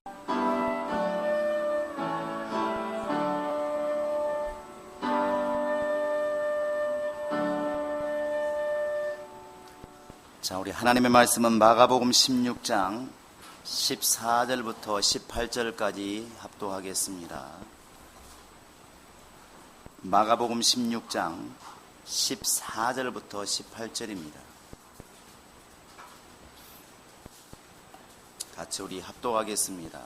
자, 우리 하나님의 말씀은 마가복음 16장 14절부터 18절까지 합독하겠습니다. 마가복음 16장 14절부터 18절입니다. 같이 우리 합독하겠습니다.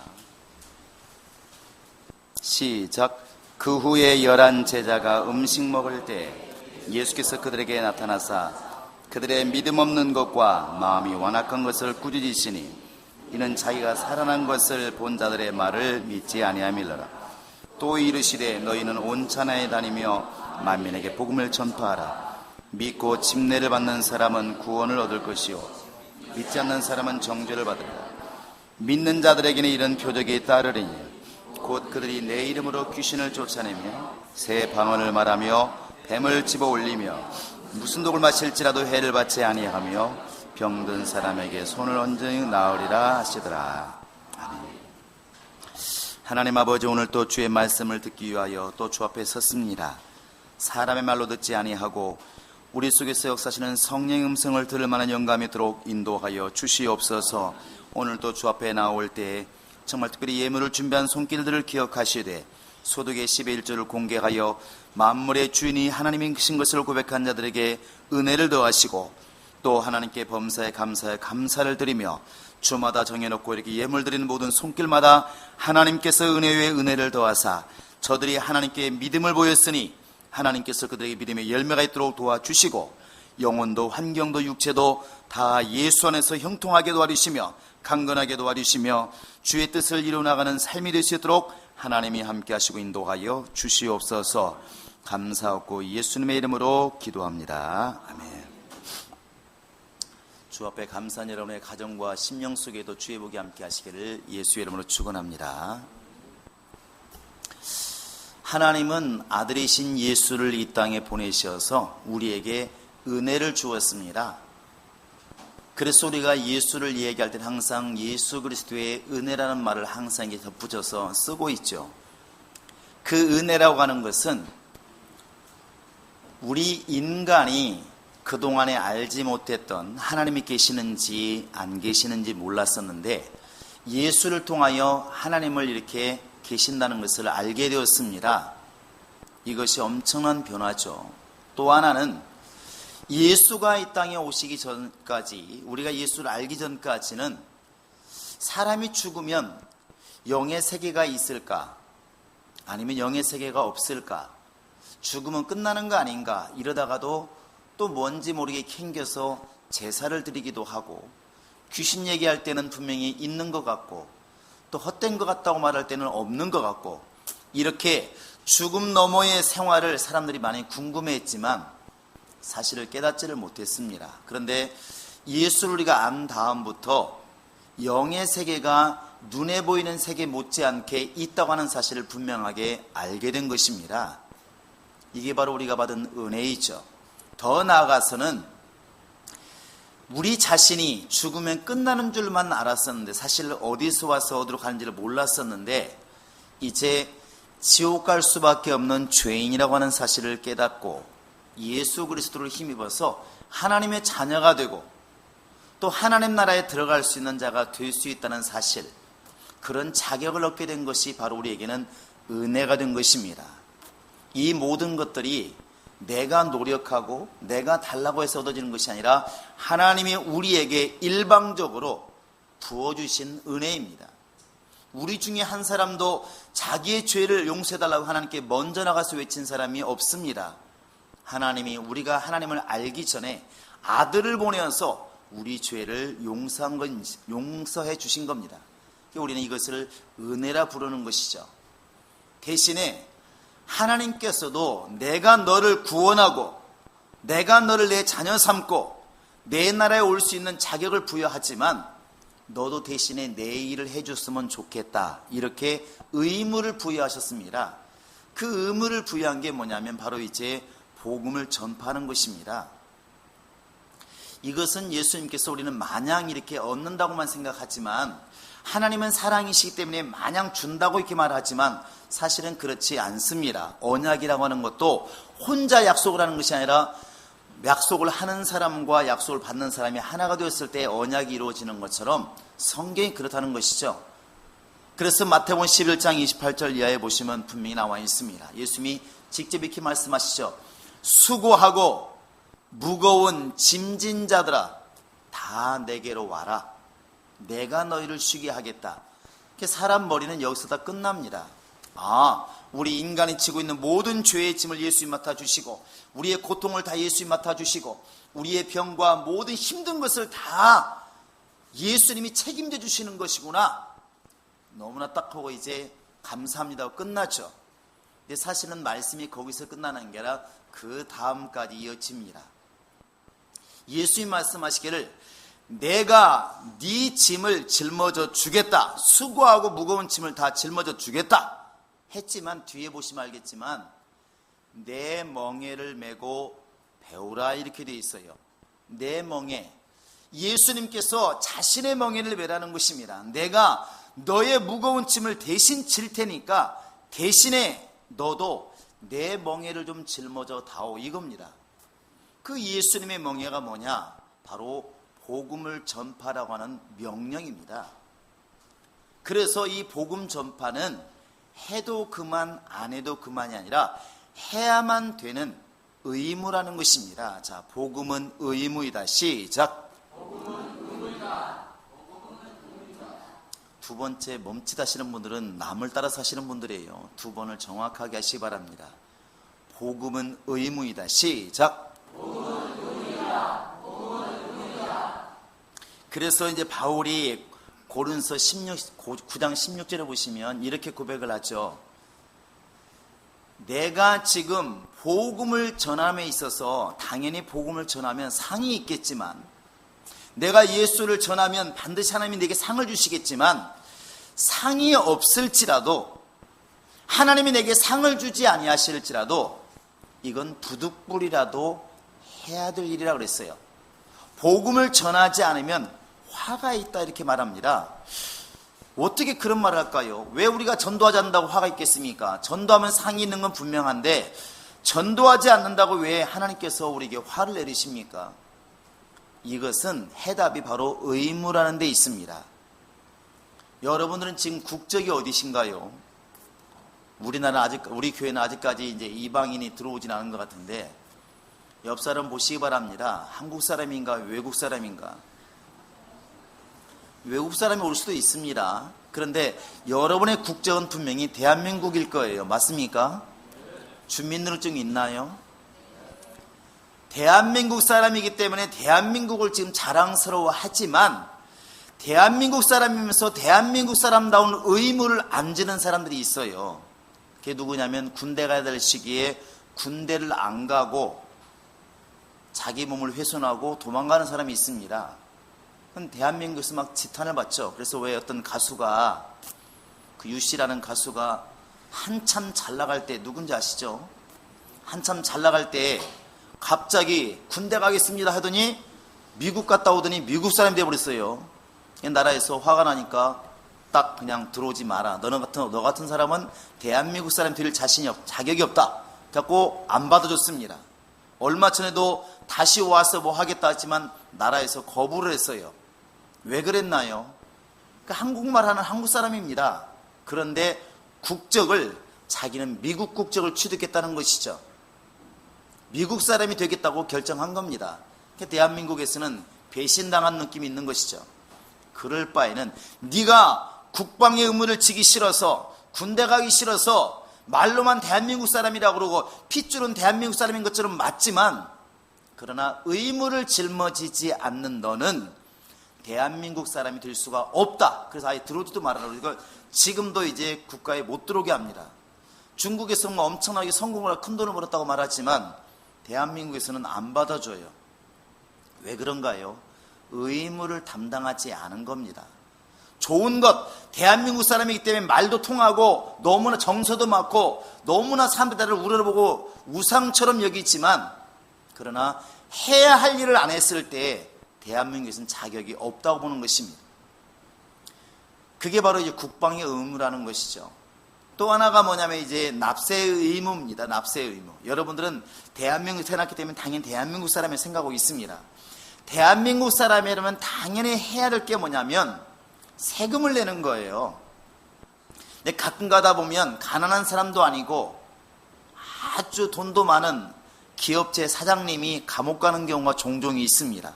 시작. 그 후에 11 제자가 음식 먹을 때 예수께서 그들에게 나타나사 그들의 믿음 없는 것과 마음이 완악한 것을 꾸짖으시니 이는 자기가 살아난 것을 본 자들의 말을 믿지 아니함이로라. 또 이르시되 너희는 온 천하에 다니며 만민에게 복음을 전파하라. 믿고 침례를 받는 사람은 구원을 얻을 것이요 믿지 않는 사람은 정죄를 받으리라. 믿는 자들에게는 이런 표적이 따르리니 곧 그들이 내 이름으로 귀신을 쫓아내며 새 방언을 말하며 뱀을 집어 올리며 무슨 독을 마실지라도 해를 받지 아니하며 병든 사람에게 손을 얹으니 나으리라 하시더라. 아멘. 하나님 아버지, 오늘 또 주의 말씀을 듣기 위하여 또 주 앞에 섰습니다. 사람의 말로 듣지 아니하고 우리 속에서 역사하시는 성령의 음성을 들을 만한 영감이 있도록 인도하여 주시옵소서. 오늘 또 주 앞에 나올 때 정말 특별히 예물을 준비한 손길들을 기억하시되 소득의 10의 1조를 공개하여 만물의 주인이 하나님이신 것을 고백한 자들에게 은혜를 더하시고 또 하나님께 범사에 감사에 감사를 드리며 주마다 정해놓고 이렇게 예물 드리는 모든 손길마다 하나님께서 은혜 위에 은혜를 더하사 저들이 하나님께 믿음을 보였으니 하나님께서 그들에게 믿음의 열매가 있도록 도와주시고 영혼도 환경도 육체도 다 예수 안에서 형통하게 도와주시며 강건하게 도와주시며 주의 뜻을 이루어나가는 삶이 될 수 있도록 하나님이 함께 하시고 인도하여 주시옵소서. 감사하고 예수님의 이름으로 기도합니다. 아멘. 주 앞에 감사한 여러분의 가정과 심령 속에도 주의 복이 함께 하시기를 예수의 이름으로 축원합니다. 하나님은 아들이신 예수를 이 땅에 보내셔서 우리에게 은혜를 주었습니다. 그래서 우리가 예수를 이야기할 때는 항상 예수 그리스도의 은혜라는 말을 항상 이렇게 덧붙여서 쓰고 있죠. 그 은혜라고 하는 것은 우리 인간이 그동안에 알지 못했던 하나님이 계시는지 안 계시는지 몰랐었는데 예수를 통하여 하나님을 이렇게 계신다는 것을 알게 되었습니다. 이것이 엄청난 변화죠. 또 하나는 예수가 이 땅에 오시기 전까지, 우리가 예수를 알기 전까지는 사람이 죽으면 영의 세계가 있을까? 아니면 영의 세계가 없을까? 죽으면 끝나는 거 아닌가? 이러다가도 또 뭔지 모르게 캥겨서 제사를 드리기도 하고, 귀신 얘기할 때는 분명히 있는 것 같고, 또 헛된 것 같다고 말할 때는 없는 것 같고, 이렇게 죽음 너머의 생활을 사람들이 많이 궁금해했지만 사실을 깨닫지를 못했습니다. 그런데 예수를 우리가 안 다음부터 영의 세계가 눈에 보이는 세계 못지않게 있다고 하는 사실을 분명하게 알게 된 것입니다. 이게 바로 우리가 받은 은혜이죠. 더 나아가서는 우리 자신이 죽으면 끝나는 줄만 알았었는데 사실 어디서 와서 어디로 가는지를 몰랐었는데 이제 지옥 갈 수밖에 없는 죄인이라고 하는 사실을 깨닫고 예수 그리스도를 힘입어서 하나님의 자녀가 되고 또 하나님 나라에 들어갈 수 있는 자가 될 수 있다는 사실, 그런 자격을 얻게 된 것이 바로 우리에게는 은혜가 된 것입니다. 이 모든 것들이 내가 노력하고 내가 달라고 해서 얻어지는 것이 아니라 하나님이 우리에게 일방적으로 부어주신 은혜입니다. 우리 중에 한 사람도 자기의 죄를 용서해달라고 하나님께 먼저 나가서 외친 사람이 없습니다. 하나님이 우리가 하나님을 알기 전에 아들을 보내어서 우리 죄를 용서해 주신 겁니다. 우리는 이것을 은혜라 부르는 것이죠. 대신에 하나님께서도 내가 너를 구원하고 내가 너를 내 자녀 삼고 내 나라에 올 수 있는 자격을 부여하지만 너도 대신에 내 일을 해줬으면 좋겠다, 이렇게 의무를 부여하셨습니다. 그 의무를 부여한 게 뭐냐면 바로 이제 복음을 전파하는 것입니다. 이것은 예수님께서 우리는 마냥 이렇게 얻는다고만 생각하지만 하나님은 사랑이시기 때문에 마냥 준다고 이렇게 말하지만 사실은 그렇지 않습니다. 언약이라고 하는 것도 혼자 약속을 하는 것이 아니라 약속을 하는 사람과 약속을 받는 사람이 하나가 되었을 때 언약이 이루어지는 것처럼 성경이 그렇다는 것이죠. 그래서 마태복음 11장 28절 이하에 보시면 분명히 나와 있습니다. 예수님이 직접 이렇게 말씀하시죠. 수고하고 무거운 짐진 자들아 다 내게로 와라. 내가 너희를 쉬게 하겠다. 사람 머리는 여기서 다 끝납니다. 우리 인간이 지고 있는 모든 죄의 짐을 예수님 맡아주시고 우리의 고통을 다 예수님 맡아주시고 우리의 병과 모든 힘든 것을 다 예수님이 책임져 주시는 것이구나. 너무나 딱 하고 이제 감사합니다 하고 끝나죠. 근데 사실은 말씀이 거기서 끝나는 게 아니라 그 다음까지 이어집니다. 예수님 말씀하시기를 내가 네 짐을 짊어져 주겠다. 수고하고 무거운 짐을 다 짊어져 주겠다 했지만 뒤에 보시면 알겠지만 내 멍에를 메고 배우라 이렇게 되어 있어요. 내 멍에, 예수님께서 자신의 멍에를 메라는 것입니다. 내가 너의 무거운 짐을 대신 질 테니까 대신에 너도 내 멍에를 좀 짊어져 다오 이겁니다. 그 예수님의 멍에가 뭐냐? 바로 복음을 전파라고 하는 명령입니다. 그래서 이 복음 전파는 해도 그만 안 해도 그만이 아니라 해야만 되는 의무라는 것입니다. 자, 복음은 의무이다. 시작. 복음은 의무이다. 두 번째 멈칫 하시는 분들은 남을 따라 사시는 분들이에요. 두 번을 정확하게 하시기 바랍니다. 복음은 의무이다. 시작. 복음은 의무이다. 복음은 의무이다. 그래서 이제 바울이 고린서 9장 16절에 보시면 이렇게 고백을 하죠. 내가 지금 복음을 전함에 있어서 당연히 복음을 전하면 상이 있겠지만 내가 예수를 전하면 반드시 하나님이 내게 상을 주시겠지만 상이 없을지라도 하나님이 내게 상을 주지 아니하실지라도 이건 부득불이라도 해야 될 일이라고 그랬어요. 복음을 전하지 않으면 화가 있다 이렇게 말합니다. 어떻게 그런 말을 할까요? 왜 우리가 전도하지 않는다고 화가 있겠습니까? 전도하면 상이 있는 건 분명한데 전도하지 않는다고 왜 하나님께서 우리에게 화를 내리십니까? 이것은 해답이 바로 의무라는 데 있습니다. 여러분들은 지금 국적이 어디신가요? 우리 교회는 아직까지 이제 이방인이 들어오진 않은 것 같은데 옆 사람 보시기 바랍니다. 한국 사람인가 외국 사람인가? 외국 사람이 올 수도 있습니다. 그런데 여러분의 국적은 분명히 대한민국일 거예요. 맞습니까? 주민등록증이 있나요? 대한민국 사람이기 때문에 대한민국을 지금 자랑스러워하지만 대한민국 사람이면서 대한민국 사람다운 의무를 안 지는 사람들이 있어요. 그게 누구냐면 군대 가야 될 시기에 군대를 안 가고 자기 몸을 훼손하고 도망가는 사람이 있습니다. 그건 대한민국에서 막 지탄을 받죠. 그래서 왜 어떤 가수가 그 유씨라는 가수가 한참 잘 나갈 때 누군지 아시죠? 한참 잘 나갈 때 갑자기 군대 가겠습니다 하더니 미국 갔다 오더니 미국 사람이 되어버렸어요. 이 나라에서 화가 나니까 딱 그냥 들어오지 마라. 너 같은 사람은 대한민국 사람 될 자격이 없다. 그래갖고 안 받아줬습니다. 얼마 전에도 다시 와서 뭐 하겠다 했지만 나라에서 거부를 했어요. 왜 그랬나요? 그러니까 한국말 하는 한국 사람입니다. 그런데 국적을 자기는 미국 국적을 취득했다는 것이죠. 미국 사람이 되겠다고 결정한 겁니다. 대한민국에서는 배신당한 느낌이 있는 것이죠. 그럴 바에는 네가 국방의 의무를 지기 싫어서 군대 가기 싫어서 말로만 대한민국 사람이라고 그러고 핏줄은 대한민국 사람인 것처럼 맞지만 그러나 의무를 짊어지지 않는 너는 대한민국 사람이 될 수가 없다. 그래서 아예 들어오지도 말아라. 이걸 지금도 이제 국가에 못 들어오게 합니다. 중국에서 뭐 엄청나게 성공을 하고 큰 돈을 벌었다고 말하지만 대한민국에서는 안 받아줘요. 왜 그런가요? 의무를 담당하지 않은 겁니다. 좋은 것, 대한민국 사람이기 때문에 말도 통하고 너무나 정서도 많고 너무나 사람들이 나를 우러러보고 우상처럼 여기지만 그러나 해야 할 일을 안 했을 때 대한민국에서는 자격이 없다고 보는 것입니다. 그게 바로 이제 국방의 의무라는 것이죠. 또 하나가 뭐냐면 이제 납세의 의무입니다. 납세의 의무. 여러분들은 대한민국에 태어났기 때문에 당연히 대한민국 사람을 생각하고 있습니다. 대한민국 사람이라면 당연히 해야 될 게 뭐냐면 세금을 내는 거예요. 근데 가끔 가다 보면 가난한 사람도 아니고 아주 돈도 많은 기업체 사장님이 감옥 가는 경우가 종종 있습니다.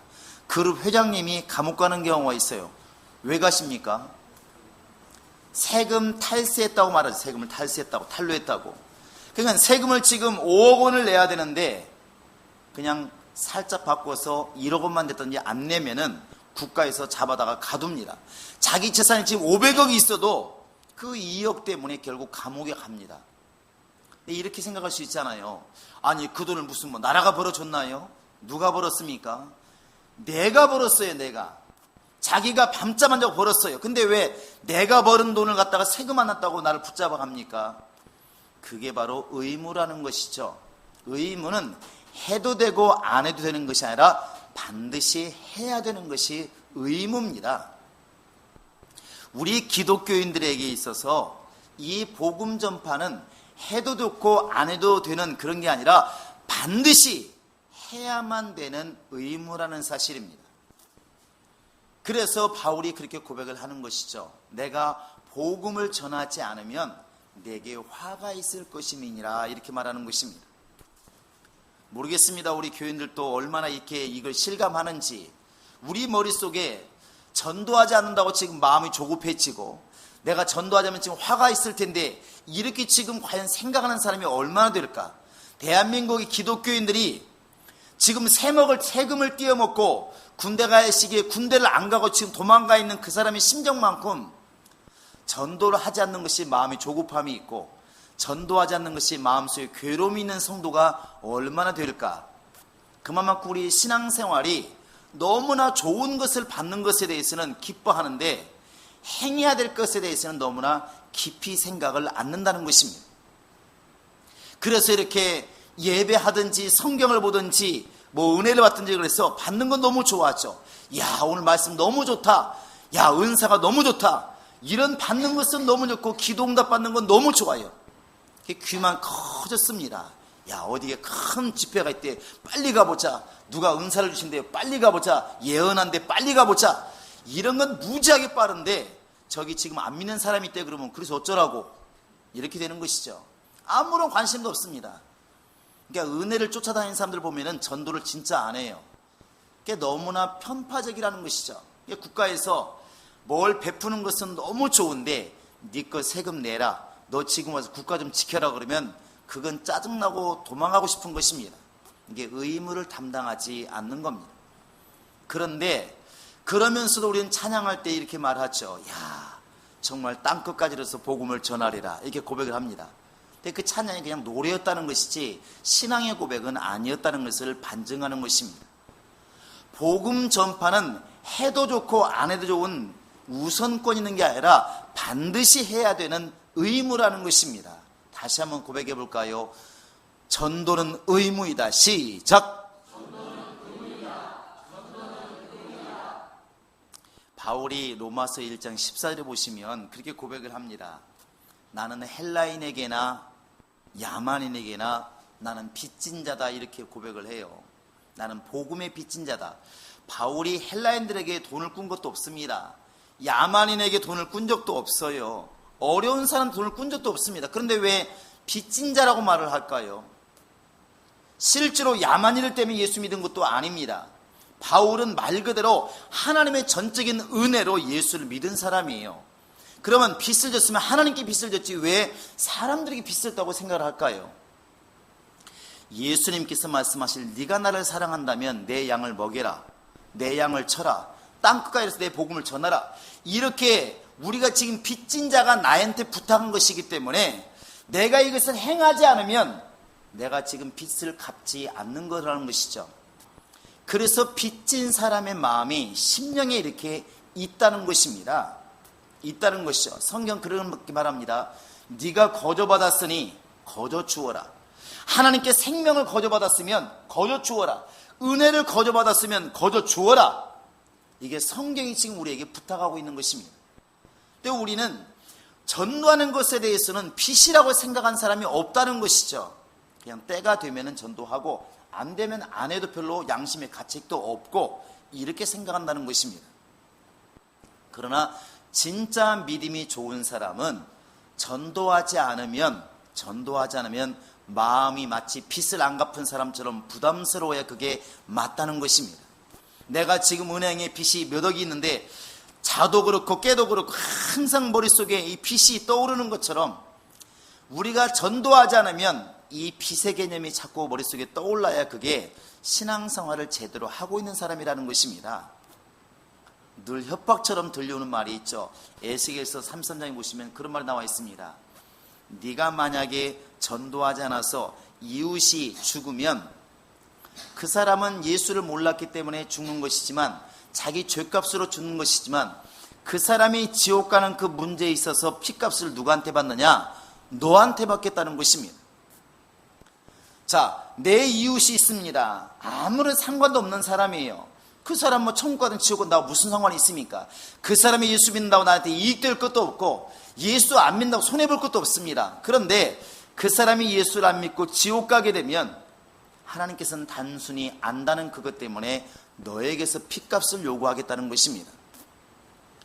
그룹 회장님이 감옥 가는 경우가 있어요. 왜 가십니까? 세금 탈세했다고 말하죠. 세금을 탈세했다고, 탈루했다고. 그러니까 세금을 지금 5억 원을 내야 되는데 그냥 살짝 바꿔서 1억 원만 됐든지 안 내면은 국가에서 잡아다가 가둡니다. 자기 재산이 지금 500억이 있어도 그 2억 때문에 결국 감옥에 갑니다. 이렇게 생각할 수 있잖아요. 아니 그 돈을 무슨 뭐 나라가 벌어줬나요? 누가 벌었습니까? 내가 벌었어요. 내가. 자기가 밤잠 안 자고 벌었어요. 근데 왜 내가 벌은 돈을 갖다가 세금 안 냈다고 나를 붙잡아 갑니까? 그게 바로 의무라는 것이죠. 의무는 해도 되고 안 해도 되는 것이 아니라 반드시 해야 되는 것이 의무입니다. 우리 기독교인들에게 있어서 이 복음 전파는 해도 좋고 안 해도 되는 그런 게 아니라 반드시 해야만 되는 의무라는 사실입니다. 그래서 바울이 그렇게 고백을 하는 것이죠. 내가 복음을 전하지 않으면 내게 화가 있을 것임이니라 이렇게 말하는 것입니다. 모르겠습니다. 우리 교인들도 얼마나 이렇게 이걸 실감하는지. 우리 머릿속에 전도하지 않는다고 지금 마음이 조급해지고 내가 전도하자면 지금 화가 있을 텐데 이렇게 지금 과연 생각하는 사람이 얼마나 될까? 대한민국의 기독교인들이 지금 세금을 띄어먹고 군대 가야 시기에 군대를 안 가고 지금 도망가 있는 그 사람의 심정만큼 전도를 하지 않는 것이 마음이 조급함이 있고 전도하지 않는 것이 마음속에 괴로움이 있는 성도가 얼마나 될까? 그만큼 우리 신앙생활이 너무나 좋은 것을 받는 것에 대해서는 기뻐하는데 행해야 될 것에 대해서는 너무나 깊이 생각을 않는다는 것입니다. 그래서 이렇게 예배하든지 성경을 보든지 뭐 은혜를 받든지 그래서 받는 건 너무 좋았죠. 야 오늘 말씀 너무 좋다. 야 은사가 너무 좋다. 이런 받는 것은 너무 좋고 기도응답 받는 건 너무 좋아요. 귀만 커졌습니다. 야 어디에 큰 집회가 있대. 빨리 가보자. 누가 은사를 주신대요. 빨리 가보자. 예언한대. 빨리 가보자. 이런 건 무지하게 빠른데 저기 지금 안 믿는 사람이 있대 그러면 그래서 어쩌라고 이렇게 되는 것이죠. 아무런 관심도 없습니다. 그러니까 은혜를 쫓아다니는 사람들 보면은 전도를 진짜 안 해요. 그게 너무나 편파적이라는 것이죠. 국가에서 뭘 베푸는 것은 너무 좋은데 네 거 세금 내라. 너 지금 와서 국가 좀 지켜라 그러면 그건 짜증나고 도망가고 싶은 것입니다. 이게 의무를 담당하지 않는 겁니다. 그런데 그러면서도 우리는 찬양할 때 이렇게 말하죠. 야 정말 땅끝까지로서 복음을 전하리라 이렇게 고백을 합니다. 근데 그 찬양이 그냥 노래였다는 것이지 신앙의 고백은 아니었다는 것을 반증하는 것입니다. 복음 전파는 해도 좋고 안 해도 좋은 우선권이 있는 게 아니라 반드시 해야 되는 의무라는 것입니다. 다시 한번 고백해 볼까요? 전도는 의무이다. 시작! 전도는 의무이다. 전도는 의무이다. 바울이 로마서 1장 14절에 보시면 그렇게 고백을 합니다. 나는 헬라인에게나 야만인에게나 나는 빚진 자다 이렇게 고백을 해요. 나는 복음의 빚진 자다. 바울이 헬라인들에게 돈을 꾼 것도 없습니다. 야만인에게 돈을 꾼 적도 없어요. 어려운 사람 돈을 꾼 적도 없습니다. 그런데 왜 빚진 자라고 말을 할까요? 실제로 야만인들 때문에 예수 믿은 것도 아닙니다. 바울은 말 그대로 하나님의 전적인 은혜로 예수를 믿은 사람이에요. 그러면 빚을 졌으면 하나님께 빚을 졌지 왜 사람들에게 빚을 졌다고 생각을 할까요? 예수님께서 말씀하실 네가 나를 사랑한다면 내 양을 먹여라. 내 양을 쳐라. 땅끝까지서 내 복음을 전하라. 이렇게 우리가 지금 빚진 자가 나한테 부탁한 것이기 때문에 내가 이것을 행하지 않으면 내가 지금 빚을 갚지 않는 거라는 것이죠. 그래서 빚진 사람의 마음이 심령에 이렇게 있다는 것입니다. 있다는 것이죠. 성경 그렇게 말합니다. 네가 거저받았으니 거저 주어라. 하나님께 생명을 거저받았으면 거저 주어라. 은혜를 거저받았으면 거저 주어라. 이게 성경이 지금 우리에게 부탁하고 있는 것입니다. 근데 우리는 전도하는 것에 대해서는 빚이라고 생각한 사람이 없다는 것이죠. 그냥 때가 되면 전도하고 안 되면 안 해도 별로 양심의 가책도 없고 이렇게 생각한다는 것입니다. 그러나 진짜 믿음이 좋은 사람은 전도하지 않으면 마음이 마치 빚을 안 갚은 사람처럼 부담스러워야 그게 맞다는 것입니다. 내가 지금 은행에 빚이 몇 억이 있는데 자도 그렇고 깨도 그렇고 항상 머릿속에 이 빚이 떠오르는 것처럼 우리가 전도하지 않으면 이 빚의 개념이 자꾸 머릿속에 떠올라야 그게 신앙생활을 제대로 하고 있는 사람이라는 것입니다. 늘 협박처럼 들려오는 말이 있죠. 에스겔서 33장에 보시면 그런 말이 나와 있습니다. 네가 만약에 전도하지 않아서 이웃이 죽으면 그 사람은 예수를 몰랐기 때문에 죽는 것이지만 자기 죄값으로 죽는 것이지만 그 사람이 지옥 가는 그 문제에 있어서 피값을 누구한테 받느냐? 너한테 받겠다는 것입니다. 자, 내 이웃이 있습니다. 아무런 상관도 없는 사람이에요. 그 사람 뭐 천국 가든 지옥 가든 나와 무슨 상관이 있습니까? 그 사람이 예수 믿는다고 나한테 이익될 것도 없고 예수 안 믿는다고 손해볼 것도 없습니다. 그런데 그 사람이 예수를 안 믿고 지옥 가게 되면 하나님께서는 단순히 안다는 그것 때문에 너에게서 핏값을 요구하겠다는 것입니다.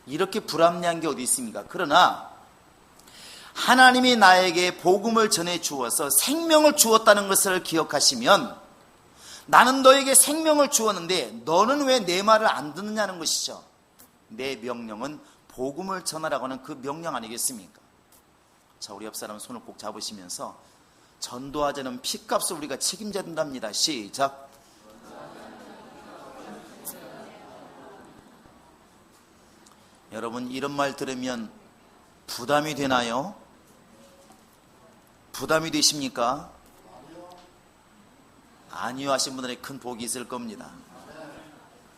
이렇게 불합리한 게 어디 있습니까? 그러나 하나님이 나에게 복음을 전해 주어서 생명을 주었다는 것을 기억하시면 나는 너에게 생명을 주었는데 너는 왜 내 말을 안 듣느냐는 것이죠. 내 명령은 복음을 전하라고 하는 그 명령 아니겠습니까? 자, 우리 옆 사람 손을 꼭 잡으시면서 전도하자는 핏값을 우리가 책임져야 된답니다. 시작. 여러분, 이런 말 들으면 부담이 되나요? 부담이 되십니까? 아니요 하신 분들에게 큰 복이 있을 겁니다.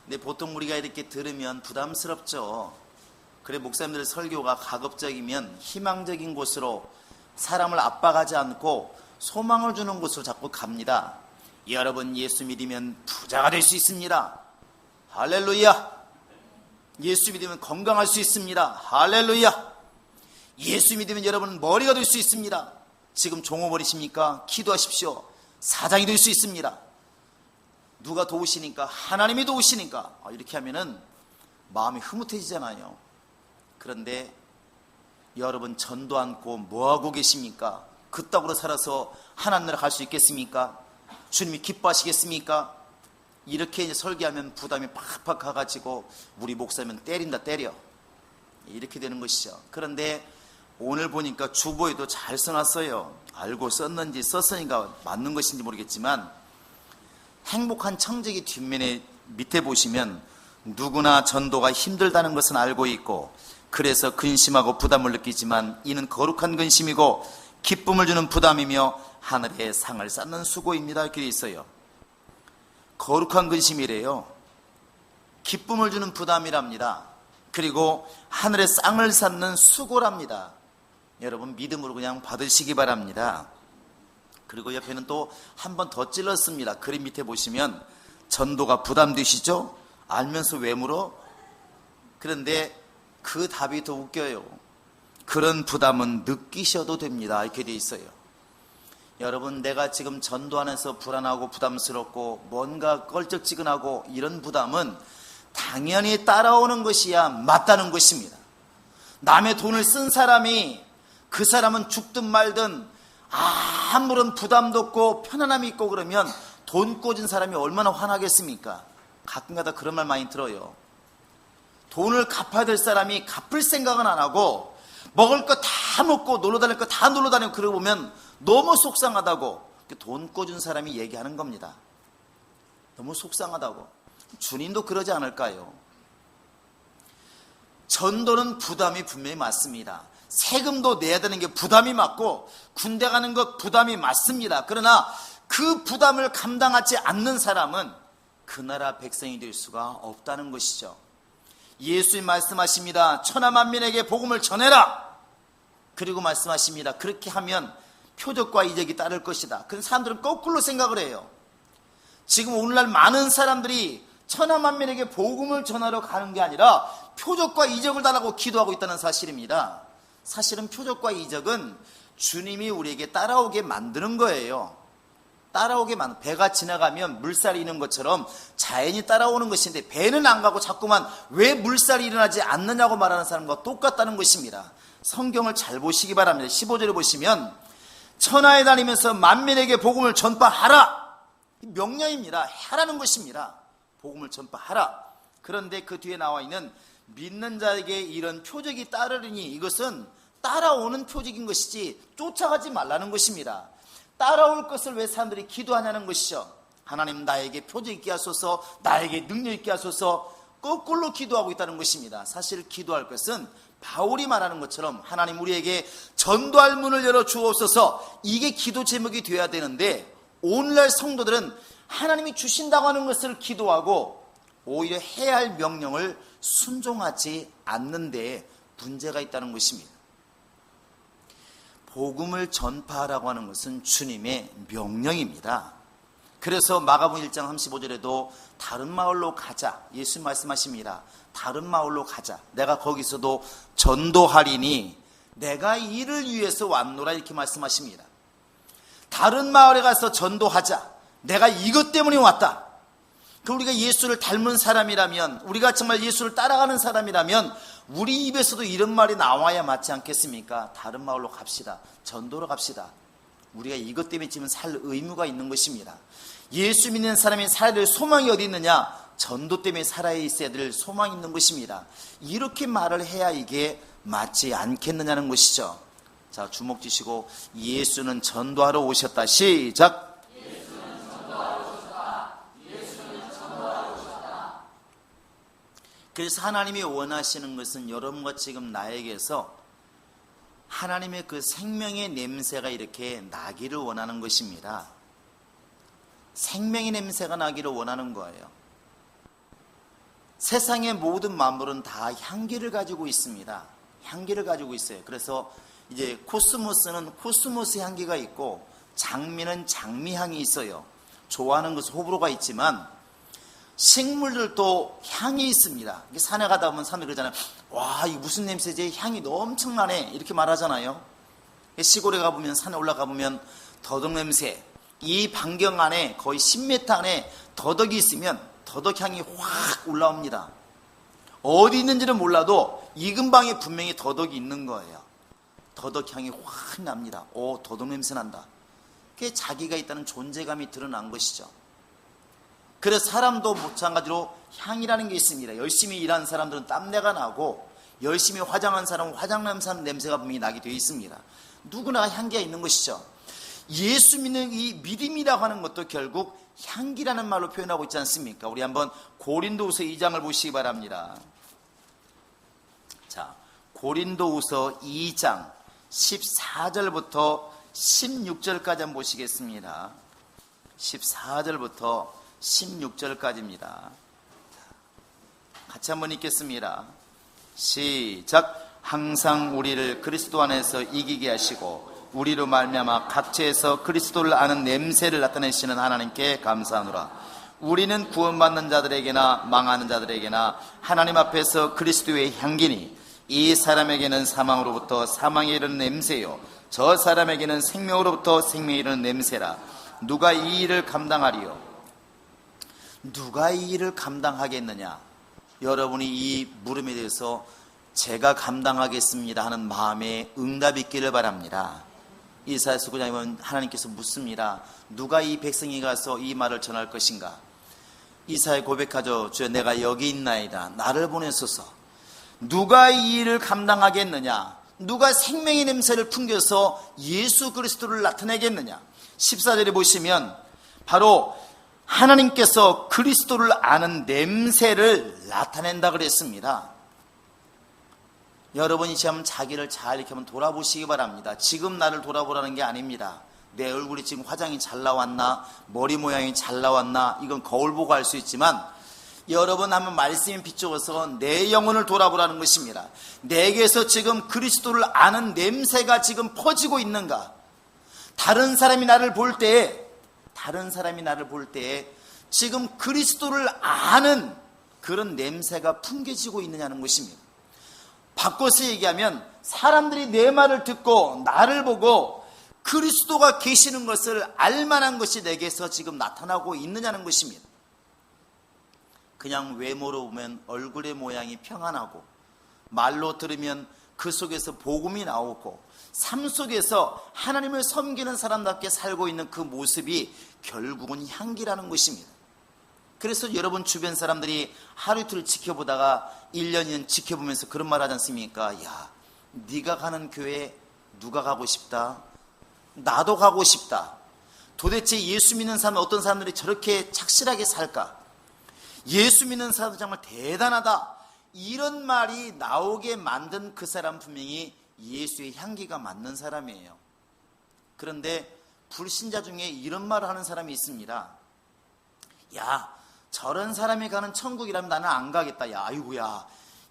근데 보통 우리가 이렇게 들으면 부담스럽죠. 그래, 목사님들의 설교가 가급적이면 희망적인 곳으로 사람을 압박하지 않고 소망을 주는 곳으로 자꾸 갑니다. 여러분, 예수 믿으면 부자가 될 수 있습니다. 할렐루야. 예수 믿으면 건강할 수 있습니다. 할렐루야. 예수 믿으면 여러분 머리가 될 수 있습니다. 지금 종업원이십니까? 기도하십시오. 사장이 될 수 있습니다. 누가 도우시니까? 하나님이 도우시니까. 이렇게 하면은 마음이 흐뭇해지잖아요. 그런데 여러분, 전도 않고 뭐하고 계십니까? 그따구로 살아서 하나님 나라 갈 수 있겠습니까? 주님이 기뻐하시겠습니까? 이렇게 이제 설교하면 부담이 팍팍 가가지고 우리 목사님은 때려 이렇게 되는 것이죠. 그런데 오늘 보니까 주보에도 잘 써놨어요. 알고 썼는지 썼으니까 맞는 것인지 모르겠지만 행복한 청지기 뒷면에 밑에 보시면 누구나 전도가 힘들다는 것은 알고 있고 그래서 근심하고 부담을 느끼지만 이는 거룩한 근심이고 기쁨을 주는 부담이며 하늘의 상을 쌓는 수고입니다. 이렇게 되어 있어요. 거룩한 근심이래요. 기쁨을 주는 부담이랍니다. 그리고 하늘의 쌍을 쌓는 수고랍니다. 여러분, 믿음으로 그냥 받으시기 바랍니다. 그리고 옆에는 또 한 번 더 찔렀습니다. 그림 밑에 보시면 전도가 부담되시죠? 알면서 왜 물어? 그런데 그 답이 더 웃겨요. 그런 부담은 느끼셔도 됩니다. 이렇게 돼 있어요. 여러분, 내가 지금 전도하면서 불안하고 부담스럽고 뭔가 껄쩍지근하고 이런 부담은 당연히 따라오는 것이야 맞다는 것입니다. 남의 돈을 쓴 사람이 그 사람은 죽든 말든 아무런 부담도 없고 편안함이 있고 그러면 돈 꽂은 사람이 얼마나 화나겠습니까? 가끔가다 그런 말 많이 들어요. 돈을 갚아야 될 사람이 갚을 생각은 안 하고 먹을 거 다 먹고 놀러 다닐 거 다 놀러 다니고 그러고 보면 너무 속상하다고 돈 꿔준 사람이 얘기하는 겁니다. 너무 속상하다고. 주님도 그러지 않을까요? 전도는 부담이 분명히 맞습니다. 세금도 내야 되는 게 부담이 맞고 군대 가는 것 부담이 맞습니다. 그러나 그 부담을 감당하지 않는 사람은 그 나라 백성이 될 수가 없다는 것이죠. 예수님 말씀하십니다. 천하 만민에게 복음을 전해라. 그리고 말씀하십니다. 그렇게 하면 표적과 이적이 따를 것이다. 그런 사람들은 거꾸로 생각을 해요. 지금 오늘날 많은 사람들이 천하만민에게 복음을 전하러 가는 게 아니라 표적과 이적을 달라고 기도하고 있다는 사실입니다. 사실은 표적과 이적은 주님이 우리에게 따라오게 만드는 거예요. 배가 지나가면 물살이 있는 것처럼 자연이 따라오는 것인데, 배는 안 가고 자꾸만 왜 물살이 일어나지 않느냐고 말하는 사람과 똑같다는 것입니다. 성경을 잘 보시기 바랍니다. 15절에 보시면 천하에 다니면서 만민에게 복음을 전파하라, 명령입니다. 하라는 것입니다. 복음을 전파하라. 그런데 그 뒤에 나와 있는 믿는 자에게 이런 표적이 따르리니, 이것은 따라오는 표적인 것이지 쫓아가지 말라는 것입니다. 따라올 것을 왜 사람들이 기도하냐는 것이죠. 하나님 나에게 표적 있게 하소서, 나에게 능력 있게 하소서, 거꾸로 기도하고 있다는 것입니다. 사실 기도할 것은 바울이 말하는 것처럼 하나님 우리에게 전도할 문을 열어 주옵소서, 이게 기도 제목이 되어야 되는데, 오늘날 성도들은 하나님이 주신다고 하는 것을 기도하고 오히려 해야 할 명령을 순종하지 않는 데에 문제가 있다는 것입니다. 복음을 전파하라고 하는 것은 주님의 명령입니다. 그래서 마가복음 1장 35절에도 다른 마을로 가자, 예수님 말씀하십니다. 다른 마을로 가자, 내가 거기서도 전도하리니 내가 이를 위해서 왔노라, 이렇게 말씀하십니다. 다른 마을에 가서 전도하자, 내가 이것 때문에 왔다. 그 우리가 예수를 닮은 사람이라면, 우리가 정말 예수를 따라가는 사람이라면 우리 입에서도 이런 말이 나와야 맞지 않겠습니까? 다른 마을로 갑시다, 전도로 갑시다. 우리가 이것 때문에 지금 살 의무가 있는 것입니다. 예수 믿는 사람이 살아야 될 소망이 어디 있느냐? 전도 때문에 살아야 있어야 될 소망이 있는 것입니다. 이렇게 말을 해야 이게 맞지 않겠느냐는 것이죠. 자, 주목 주시고, 예수는 전도하러 오셨다. 시작. 예수는 전도하러 오셨다. 예수는 전도하러 오셨다. 그래서 하나님이 원하시는 것은 여러분과 지금 나에게서 하나님의 그 생명의 냄새가 이렇게 나기를 원하는 것입니다. 생명의 냄새가 나기를 원하는 거예요. 세상의 모든 만물은 다 향기를 가지고 있습니다. 향기를 가지고 있어요. 그래서 이제 코스모스는 코스모스 향기가 있고, 장미는 장미 향이 있어요. 좋아하는 것은 호불호가 있지만 식물들도 향이 있습니다. 산에 가다 보면 사람들이 그러잖아요. 와, 이게 무슨 냄새지? 향이 너무 엄청나네, 이렇게 말하잖아요. 시골에 가보면, 산에 올라가 보면 더덕 냄새, 이 반경 안에 거의 10m 안에 더덕이 있으면 더덕 향이 확 올라옵니다. 어디 있는지는 몰라도 이 근방에 분명히 더덕이 있는 거예요. 더덕 향이 확 납니다. 오, 더덕 냄새 난다. 그게 자기가 있다는 존재감이 드러난 것이죠. 그래서 사람도 마찬가지로 향이라는 게 있습니다. 열심히 일하는 사람들은 땀내가 나고, 열심히 화장한 사람은 화장 냄새가 분명히 나게 되어 있습니다. 누구나 향기가 있는 것이죠. 예수 믿는 이 믿음이라고 하는 것도 결국 향기라는 말로 표현하고 있지 않습니까? 우리 한번 고린도후서 2장을 보시기 바랍니다. 자, 고린도후서 2장 14절부터 16절까지 한번 보시겠습니다. 14절부터 16절까지입니다. 같이 한번 읽겠습니다. 시작. 항상 우리를 그리스도 안에서 이기게 하시고 우리로 말미암아 각처에서 그리스도를 아는 냄새를 나타내시는 하나님께 감사하노라. 우리는 구원받는 자들에게나 망하는 자들에게나 하나님 앞에서 그리스도의 향기니, 이 사람에게는 사망으로부터 사망에 이르는 냄새요, 저 사람에게는 생명으로부터 생명에 이르는 냄새라. 누가 이 일을 감당하리요? 누가 이 일을 감당하겠느냐? 여러분이 이 물음에 대해서 제가 감당하겠습니다 하는 마음에 응답이 있기를 바랍니다. 이사야서 9장에 보면 하나님께서 묻습니다. 누가 이 백성이 가서 이 말을 전할 것인가? 이사야 고백하죠. 주여, 내가 여기 있나이다. 나를 보내소서. 누가 이 일을 감당하겠느냐? 누가 생명의 냄새를 풍겨서 예수 그리스도를 나타내겠느냐? 14절에 보시면 바로 하나님께서 그리스도를 아는 냄새를 나타낸다 그랬습니다. 여러분이 지금 자기를 잘 이렇게 한번 돌아보시기 바랍니다. 지금 나를 돌아보라는 게 아닙니다. 내 얼굴이 지금 화장이 잘 나왔나, 머리 모양이 잘 나왔나, 이건 거울 보고 알 수 있지만, 여러분 한번 말씀에 비추어서 내 영혼을 돌아보라는 것입니다. 내게서 지금 그리스도를 아는 냄새가 지금 퍼지고 있는가? 다른 사람이 나를 볼 때에 지금 그리스도를 아는 그런 냄새가 풍겨지고 있느냐는 것입니다. 바꿔서 얘기하면 사람들이 내 말을 듣고 나를 보고 그리스도가 계시는 것을 알만한 것이 내게서 지금 나타나고 있느냐는 것입니다. 그냥 외모로 보면 얼굴의 모양이 평안하고 말로 들으면 그 속에서 복음이 나오고 삶 속에서 하나님을 섬기는 사람답게 살고 있는 그 모습이 결국은 향기라는 것입니다. 그래서 여러분 주변 사람들이 하루 이틀 지켜보다가 1년, 2년 지켜보면서 그런 말 하지 않습니까? 야, 네가 가는 교회 누가 가고 싶다? 나도 가고 싶다. 도대체 예수 믿는 사람, 어떤 사람들이 저렇게 착실하게 살까? 예수 믿는 사람도 정말 대단하다. 이런 말이 나오게 만든 그 사람 분명히 예수의 향기가 맞는 사람이에요. 그런데 불신자 중에 이런 말을 하는 사람이 있습니다. 야, 저런 사람이 가는 천국이라면 나는 안 가겠다. 야, 아이고야,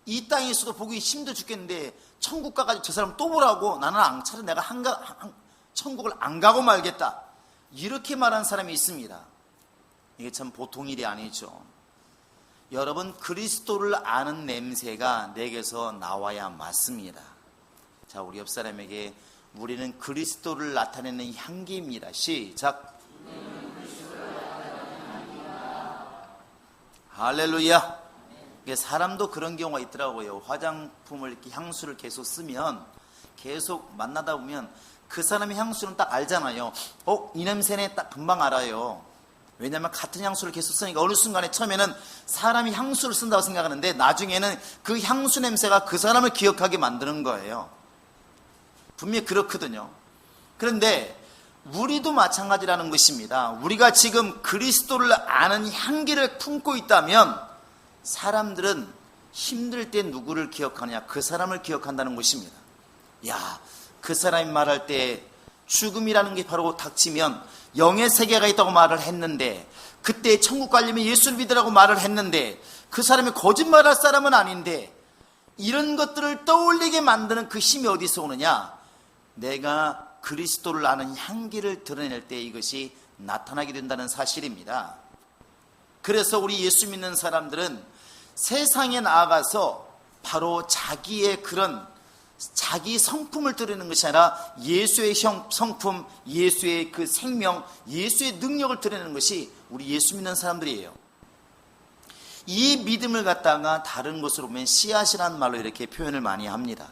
이 땅에서도 보기 힘들어 죽겠는데 천국 가가지고 저 사람 또 보라고? 나는 차라리 내가 천국을 안 가고 말겠다. 이렇게 말하는 사람이 있습니다. 이게 참 보통 일이 아니죠. 여러분, 그리스도를 아는 냄새가 내게서 나와야 맞습니다. 자, 우리 옆 사람에게 우리는 그리스도를 나타내는 향기입니다. 시작. 할렐루야. 사람도 그런 경우가 있더라고요. 화장품을 이렇게 향수를 계속 쓰면 계속 만나다 보면 그 사람의 향수는 딱 알잖아요. 이 냄새네 딱 금방 알아요. 왜냐하면 같은 향수를 계속 쓰니까 어느 순간에 처음에는 사람이 향수를 쓴다고 생각하는데 나중에는 그 향수 냄새가 그 사람을 기억하게 만드는 거예요. 분명히 그렇거든요. 그런데 우리도 마찬가지라는 것입니다. 우리가 지금 그리스도를 아는 향기를 품고 있다면 사람들은 힘들 때 누구를 기억하느냐? 그 사람을 기억한다는 것입니다. 야, 그 사람이 말할 때 죽음이라는 게 바로 닥치면 영의 세계가 있다고 말을 했는데, 그때 천국 가려면 예수를 믿으라고 말을 했는데 그 사람이 거짓말할 사람은 아닌데, 이런 것들을 떠올리게 만드는 그 힘이 어디서 오느냐? 내가 그리스도를 아는 향기를 드러낼 때 이것이 나타나게 된다는 사실입니다. 그래서 우리 예수 믿는 사람들은 세상에 나아가서 바로 자기의 그런 자기 성품을 드러내는 것이 아니라 예수의 성품, 예수의 그 생명, 예수의 능력을 드러내는 것이 우리 예수 믿는 사람들이에요. 이 믿음을 갖다가 다른 것으로 보면 씨앗이라는 말로 이렇게 표현을 많이 합니다.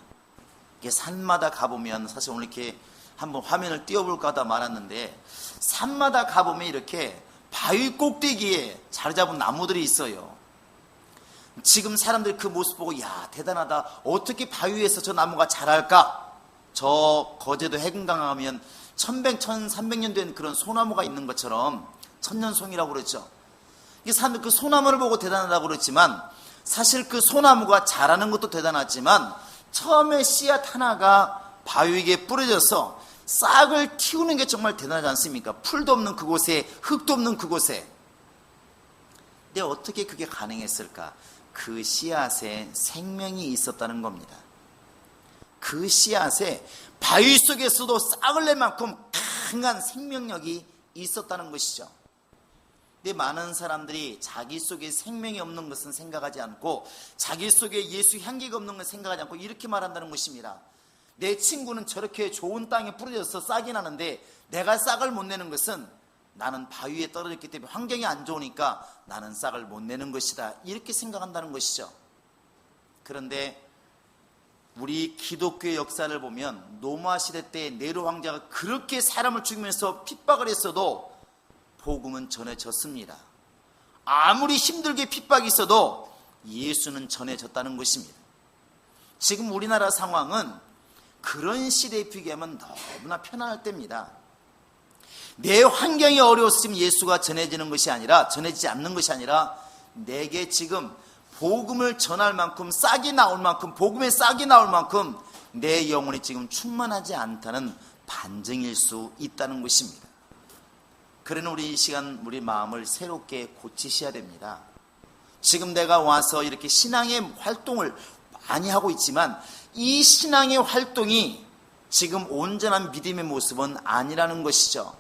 이게 산마다 가보면, 사실 오늘 이렇게 한번 화면을 띄워볼까 하다 말았는데, 산마다 가보면 이렇게 바위 꼭대기에 자리 잡은 나무들이 있어요. 지금 사람들이 그 모습 보고 야, 대단하다, 어떻게 바위에서 저 나무가 자랄까? 저 거제도 해금강 가면 1100, 1300년 된 그런 소나무가 있는 것처럼 천년송이라고 그러죠. 이 사람들 그 소나무를 보고 대단하다고 그랬지만, 사실 그 소나무가 자라는 것도 대단하지만 처음에 씨앗 하나가 바위 위에 뿌려져서 싹을 틔우는 게 정말 대단하지 않습니까? 풀도 없는 그곳에, 흙도 없는 그곳에. 근데 어떻게 그게 가능했을까? 그 씨앗에 생명이 있었다는 겁니다. 그 씨앗에 바위 속에서도 싹을 낼 만큼 강한 생명력이 있었다는 것이죠. 근데 많은 사람들이 자기 속에 생명이 없는 것은 생각하지 않고, 자기 속에 예수 향기가 없는 것을 생각하지 않고 이렇게 말한다는 것입니다. 내 친구는 저렇게 좋은 땅에 뿌려져서 싹이 나는데 내가 싹을 못 내는 것은 나는 바위에 떨어졌기 때문에 환경이 안 좋으니까 나는 싹을 못 내는 것이다, 이렇게 생각한다는 것이죠. 그런데 우리 기독교의 역사를 보면 노마 시대 때 네로 황제가 그렇게 사람을 죽이면서 핍박을 했어도 복음은 전해졌습니다. 아무리 힘들게 핍박이 있어도 예수는 전해졌다는 것입니다. 지금 우리나라 상황은 그런 시대에 비교하면 너무나 편안할 때입니다. 내 환경이 어려웠으면 예수가 전해지는 것이 아니라, 전해지지 않는 것이 아니라, 내게 지금 복음을 전할 만큼, 싹이 나올 만큼, 복음의 싹이 나올 만큼 내 영혼이 지금 충만하지 않다는 반증일 수 있다는 것입니다. 그러니 우리 이 시간 우리 마음을 새롭게 고치셔야 됩니다. 지금 내가 와서 이렇게 신앙의 활동을 많이 하고 있지만 이 신앙의 활동이 지금 온전한 믿음의 모습은 아니라는 것이죠.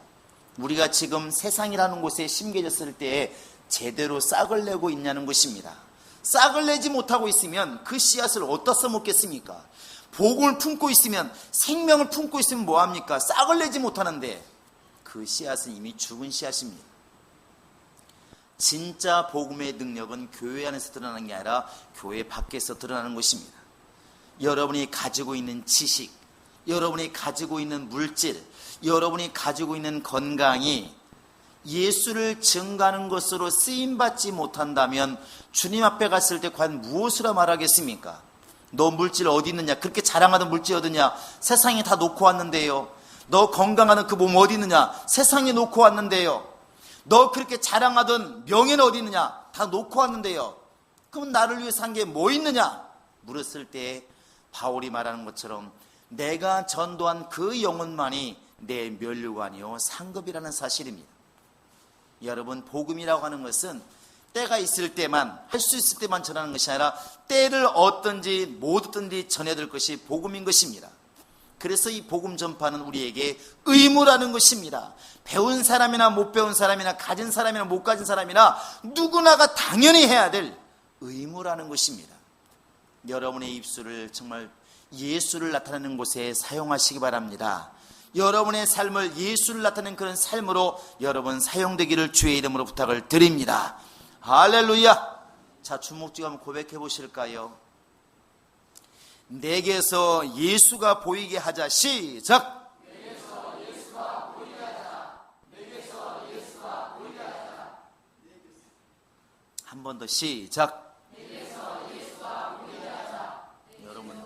우리가 지금 세상이라는 곳에 심겨졌을 때에 제대로 싹을 내고 있냐는 것입니다. 싹을 내지 못하고 있으면 그 씨앗을 어디다 써먹겠습니까? 복음을 품고 있으면, 생명을 품고 있으면 뭐합니까? 싹을 내지 못하는데 그 씨앗은 이미 죽은 씨앗입니다. 진짜 복음의 능력은 교회 안에서 드러나는 게 아니라 교회 밖에서 드러나는 것입니다. 여러분이 가지고 있는 지식, 여러분이 가지고 있는 물질, 여러분이 가지고 있는 건강이 예수를 증거하는 것으로 쓰임받지 못한다면 주님 앞에 갔을 때 과연 무엇으로 말하겠습니까? 너 물질 어디 있느냐? 그렇게 자랑하던 물질 어디냐? 세상에 다 놓고 왔는데요. 너 건강하던 그 몸 어디 있느냐? 세상에 놓고 왔는데요. 너 그렇게 자랑하던 명예는 어디 있느냐? 다 놓고 왔는데요. 그럼 나를 위해 산 게 뭐 있느냐? 물었을 때 바울이 말하는 것처럼 내가 전도한 그 영혼만이 내 면류관이요 상급이라는 사실입니다. 여러분, 복음이라고 하는 것은 때가 있을 때만, 할 수 있을 때만 전하는 것이 아니라 때를 얻든지 못 얻든지 전해야 될 것이 복음인 것입니다. 그래서 이 복음 전파는 우리에게 의무라는 것입니다. 배운 사람이나 못 배운 사람이나 가진 사람이나 못 가진 사람이나 누구나가 당연히 해야 될 의무라는 것입니다. 여러분의 입술을 정말 예수를 나타내는 곳에 사용하시기 바랍니다. 여러분의 삶을 예수를 나타내는 그런 삶으로 여러분 사용되기를 주의 이름으로 부탁을 드립니다. 할렐루야. 자, 주목지어 한번 고백해 보실까요? 내게서 예수가 보이게 하자. 시작. 내게서 예수가 보이게 하자. 내게서 예수가 보이게 하자. 한 번 더 시작. 내게서 예수가 보이게 하자. 여러분,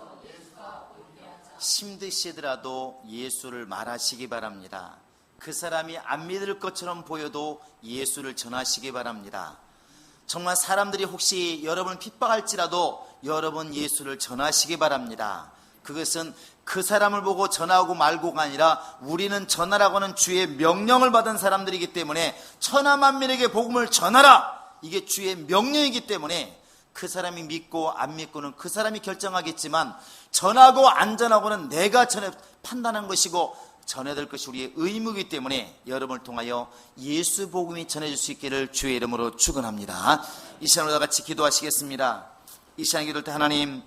힘드시더라도 예수를 말하시기 바랍니다. 그 사람이 안 믿을 것처럼 보여도 예수를 전하시기 바랍니다. 정말 사람들이 혹시 여러분을 핍박할지라도 여러분 예수를 전하시기 바랍니다. 그것은 그 사람을 보고 전하고 말고가 아니라 우리는 전하라고 하는 주의 명령을 받은 사람들이기 때문에 천하만민에게 복음을 전하라, 이게 주의 명령이기 때문에 그 사람이 믿고 안 믿고는 그 사람이 결정하겠지만 전하고 안 전하고는 내가 판단한 것이고 전해야 될 것이 우리의 의무이기 때문에 여러분을 통하여 예수 복음이 전해질 수 있기를 주의 이름으로 축원합니다. 이 시간으로 다 같이 기도하시겠습니다. 이 시간 기도할 때 하나님,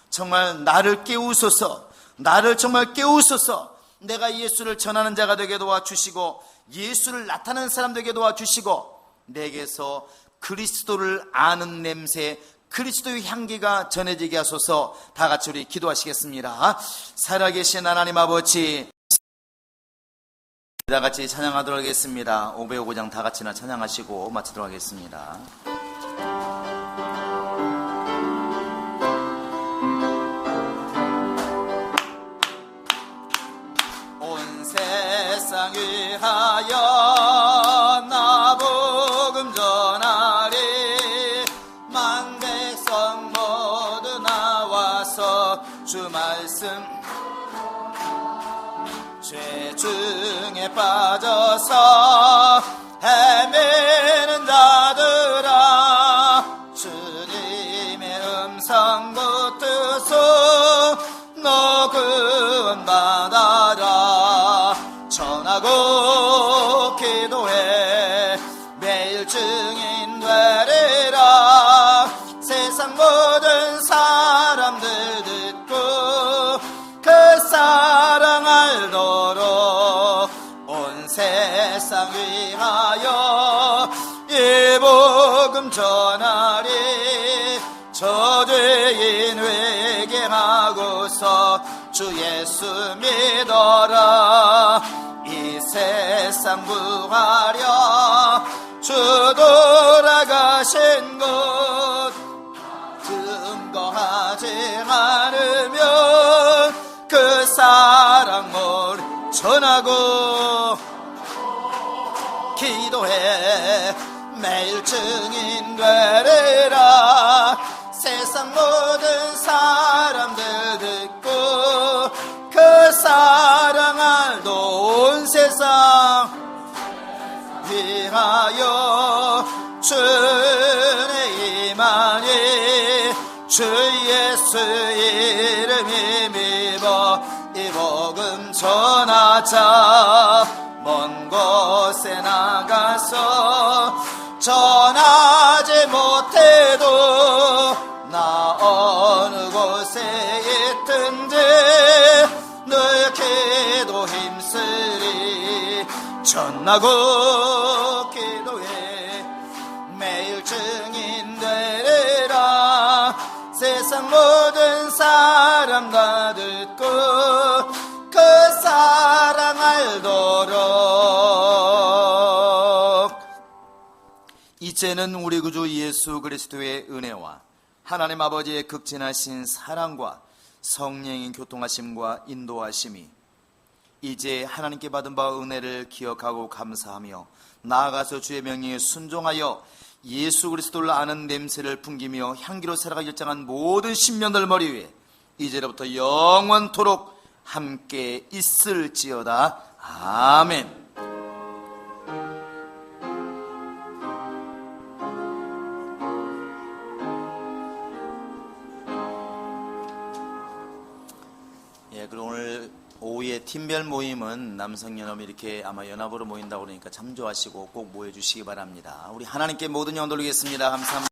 정말 나를 깨우소서, 나를 정말 깨우소서. 내가 예수를 전하는 자가 되게 도와주시고 예수를 나타내는 사람 되게 도와주시고 내게서 그리스도를 아는 냄새, 그리스도의 향기가 전해지게 하소서. 다 같이 우리 기도하시겠습니다. 살아계신 하나님 아버지, 다 같이 찬양하도록 하겠습니다. 505장 다 같이나 찬양하시고 마치도록 하겠습니다. 온 세상 위하여 나 복음 전하리. 만 백성 모두 나와서 주 말씀 죄 중에 빠져서 헤매는 자들아, 주님의 음성 붙드소 너 구원 받아라. 전하고 기도해 매일 증인 되리라. 세상 모든 사람들 듣고 그 사랑 알도록 온 세상 위하여 이 복음 전하리. 저죄인 회개하고서 주 예수 믿어라. 이 세상 부하려 주 돌아가신 곳 증거하지 않으면 그 사랑을 전하고 기도해 매일 증인 되리라. 세상 모든 사람들 듣고 그 사랑 알도 온 세상 위하여 주의 임하니 주 예수 이름이 믿어 이 복음 전하자. 먼 곳에 나가서 전하 전하고 기도해 매일 증인 되리라. 세상 모든 사람 다 듣고 그 사랑 알도록. 이제는 우리 구주 예수 그리스도의 은혜와 하나님 아버지의 극진하신 사랑과 성령의 교통하심과 인도하심이 이제 하나님께 받은 바 은혜를 기억하고 감사하며 나아가서 주의 명령에 순종하여 예수 그리스도를 아는 냄새를 풍기며 향기로 살아가기 결정한 모든 신명들 머리 위에 이제로부터 영원토록 함께 있을지어다. 아멘. 그리고 오늘 오후에 팀별 모임은 남성연합이 이렇게 아마 연합으로 모인다고 그러니까 참조하시고 꼭 모여주시기 바랍니다. 우리 하나님께 모든 영광 돌리겠습니다. 감사합니다.